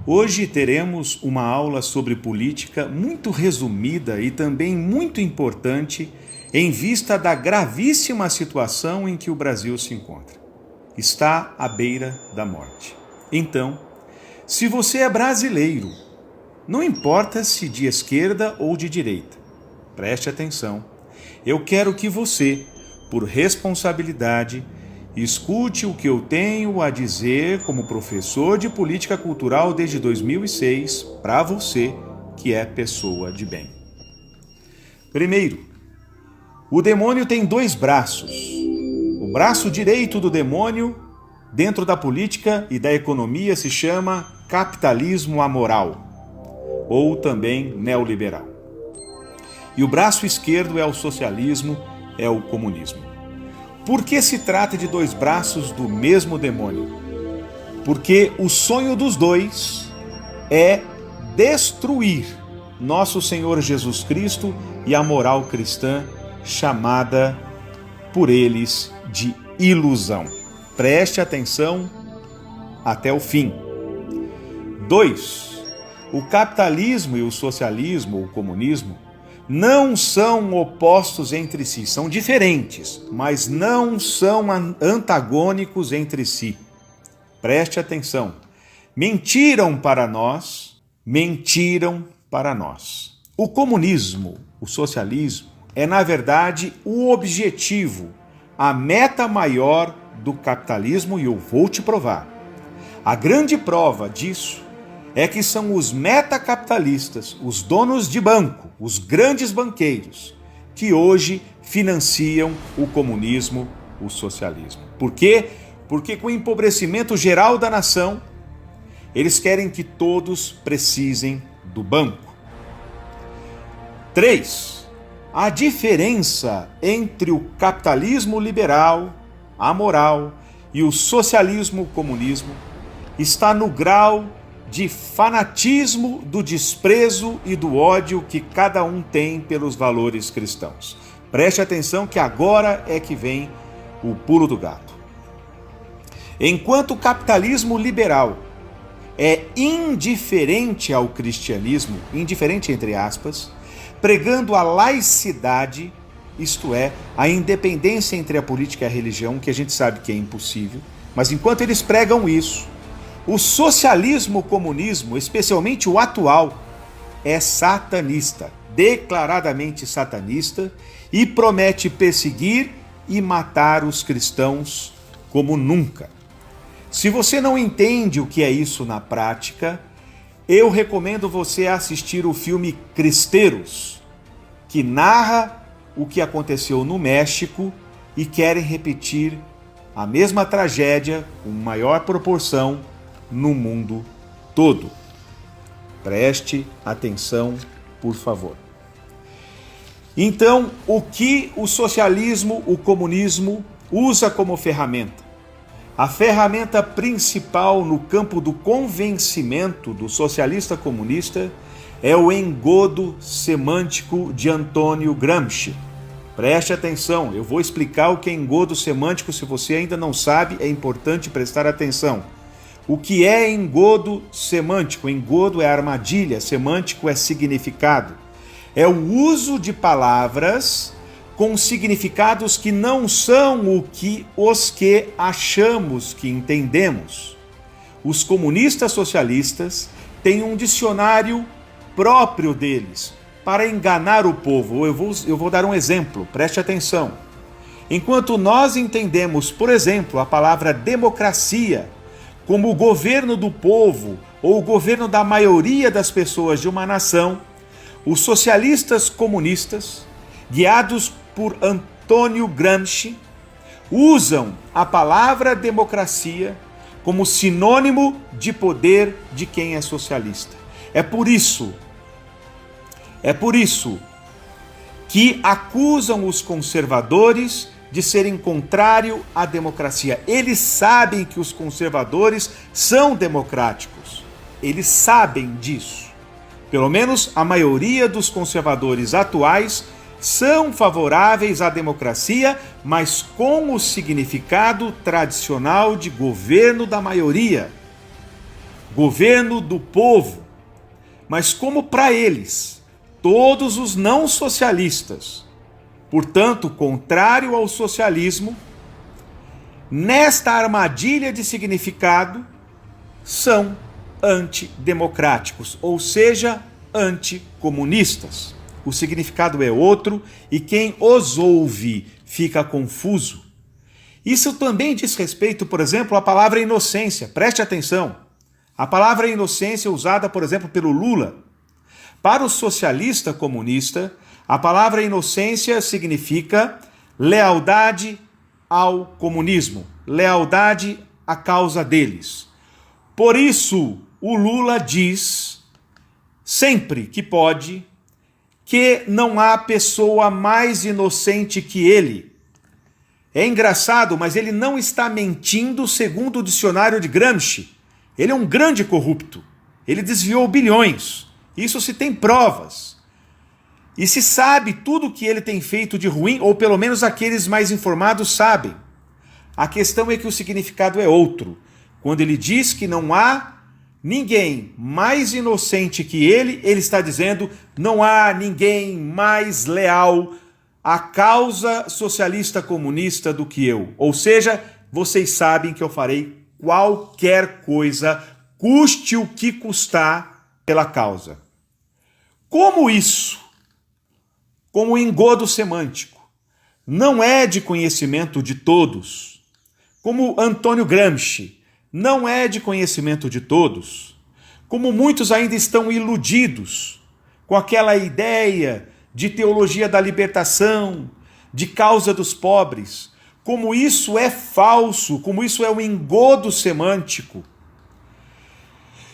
Hoje teremos uma aula sobre política muito resumida e também muito importante em vista da gravíssima situação em que o Brasil se encontra. Está à beira da morte. Então, se você é brasileiro, não importa se de esquerda ou de direita, preste atenção. Eu quero que você, por responsabilidade, escute o que eu tenho a dizer como professor de política cultural desde 2006 para você que é pessoa de bem. Primeiro, o demônio tem dois braços. O braço direito do demônio dentro da política e da economia se chama capitalismo amoral, ou também neoliberal. E o braço esquerdo é o socialismo, é o comunismo. Por que se trata de dois braços do mesmo demônio? Porque o sonho dos dois é destruir nosso Senhor Jesus Cristo e a moral cristã, chamada por eles de ilusão. Preste atenção até o fim. 2. O capitalismo e o socialismo, o comunismo, não são opostos entre si, são diferentes, mas não são antagônicos entre si. Preste atenção. Mentiram para nós. O comunismo, o socialismo, é na verdade o objetivo, a meta maior do capitalismo, e eu vou te provar. A grande prova disso é que são os metacapitalistas, os donos de banco, os grandes banqueiros, que hoje financiam o comunismo, o socialismo. Por quê? Porque com o empobrecimento geral da nação, eles querem que todos precisem do banco. 3. A diferença entre o capitalismo liberal, amoral, e o socialismo comunismo está no grau de fanatismo, do desprezo e do ódio que cada um tem pelos valores cristãos. Preste atenção que agora é que vem o pulo do gato. Enquanto o capitalismo liberal é indiferente ao cristianismo, indiferente entre aspas, pregando a laicidade, isto é, a independência entre a política e a religião, que a gente sabe que é impossível, mas enquanto eles pregam isso, o socialismo, o comunismo, especialmente o atual, é satanista, declaradamente satanista, e promete perseguir e matar os cristãos como nunca. Se você não entende o que é isso na prática, eu recomendo você assistir o filme Cristeiros, que narra o que aconteceu no México e querem repetir a mesma tragédia com maior proporção no mundo todo. Preste atenção, por favor. Então, o que o socialismo, o comunismo usa como ferramenta? A ferramenta principal no campo do convencimento do socialista comunista é o engodo semântico de Antônio Gramsci. Preste atenção, eu vou explicar o que é engodo semântico. Se você ainda não sabe, é importante prestar atenção. O que é engodo semântico? Engodo é armadilha, semântico é significado. É o uso de palavras com significados que não são os que achamos que entendemos. Os comunistas socialistas têm um dicionário próprio deles para enganar o povo. Eu vou dar um exemplo, preste atenção. Enquanto nós entendemos, por exemplo, a palavra democracia como o governo do povo ou o governo da maioria das pessoas de uma nação, os socialistas comunistas, guiados por Antônio Gramsci, usam a palavra democracia como sinônimo de poder de quem é socialista. É por isso que acusam os conservadores de serem contrário à democracia. Eles sabem que os conservadores são democráticos. Eles sabem disso. Pelo menos a maioria dos conservadores atuais são favoráveis à democracia, mas com o significado tradicional de governo da maioria. governo do povo. Mas como para eles, todos os não socialistas, portanto, contrário ao socialismo, nesta armadilha de significado, são antidemocráticos, ou seja, anticomunistas. O significado é outro e quem os ouve fica confuso. Isso também diz respeito, por exemplo, à palavra inocência. Preste atenção. A palavra inocência usada, por exemplo, pelo Lula. Para o socialista comunista, a palavra inocência significa lealdade ao comunismo, lealdade à causa deles. Por isso, o Lula diz, sempre que pode, que não há pessoa mais inocente que ele. É engraçado, mas ele não está mentindo segundo o dicionário de Gramsci. Ele é um grande corrupto. Ele desviou bilhões. Isso se tem provas. E se sabe tudo o que ele tem feito de ruim, ou pelo menos aqueles mais informados sabem. A questão é que o significado é outro. Quando ele diz que não há ninguém mais inocente que ele está dizendo não há ninguém mais leal à causa socialista comunista do que eu. Ou seja, vocês sabem que eu farei qualquer coisa, custe o que custar, pela causa. Como isso, como engodo semântico, não é de conhecimento de todos, como Antônio Gramsci, não é de conhecimento de todos, como muitos ainda estão iludidos com aquela ideia de teologia da libertação, de causa dos pobres, como isso é falso, como isso é um engodo semântico.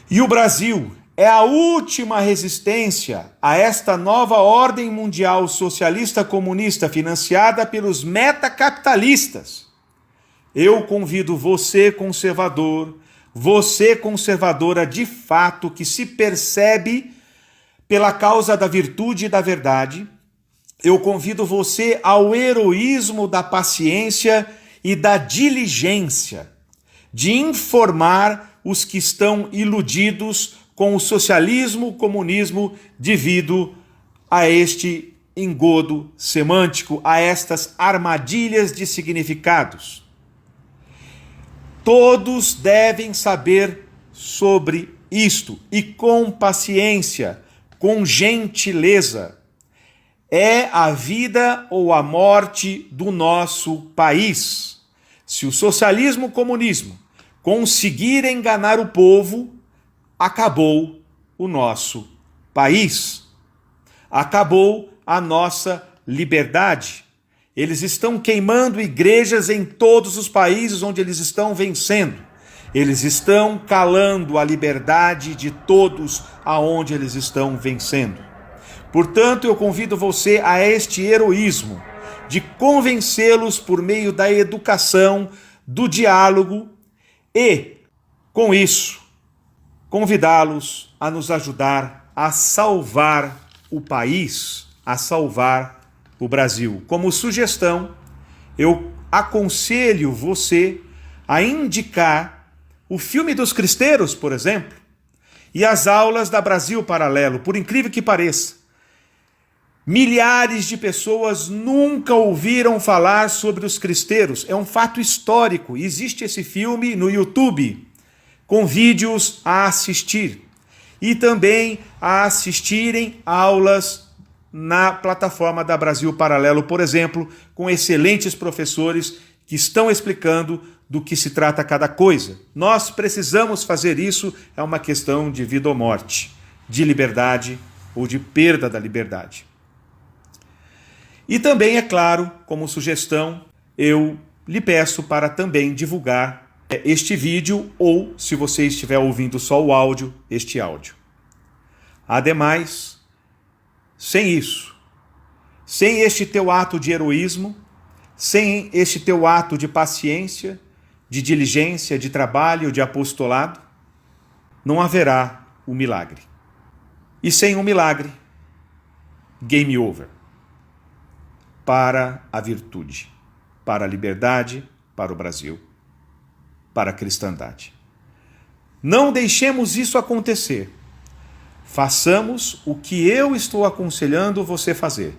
E o Brasil é a última resistência a esta nova ordem mundial socialista comunista financiada pelos metacapitalistas. Eu convido você, conservador, você, conservadora de fato, que se percebe pela causa da virtude e da verdade, eu convido você ao heroísmo da paciência e da diligência, de informar os que estão iludidos com o socialismo, comunismo, devido a este engodo semântico, a estas armadilhas de significados. Todos devem saber sobre isto e com paciência, com gentileza. É a vida ou a morte do nosso país. Se o socialismo e o comunismo conseguir enganar o povo, acabou o nosso país. Acabou a nossa liberdade. Eles estão queimando igrejas em todos os países onde eles estão vencendo. Eles estão calando a liberdade de todos aonde eles estão vencendo. Portanto, eu convido você a este heroísmo de convencê-los por meio da educação, do diálogo e, com isso, convidá-los a nos ajudar a salvar o país, a salvar o Brasil. Como sugestão, eu aconselho você a indicar o filme dos Cristeiros, por exemplo, e as aulas da Brasil Paralelo, por incrível que pareça. Milhares de pessoas nunca ouviram falar sobre os cristeiros. É um fato histórico. Existe esse filme no YouTube, com vídeos a assistir. E também a assistirem aulas na plataforma da Brasil Paralelo, por exemplo, com excelentes professores que estão explicando do que se trata cada coisa. Nós precisamos fazer isso, é uma questão de vida ou morte, de liberdade ou de perda da liberdade. E também, é claro, como sugestão, eu lhe peço para também divulgar este vídeo ou, se você estiver ouvindo só o áudio, este áudio. Ademais, sem isso, sem este teu ato de heroísmo, sem este teu ato de paciência, de diligência, de trabalho, de apostolado, não haverá o milagre. E sem o milagre, game over. Para a virtude, para a liberdade, para o Brasil, para a cristandade. Não deixemos isso acontecer. Façamos o que eu estou aconselhando você fazer.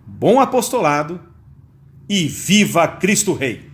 Bom apostolado e viva Cristo Rei!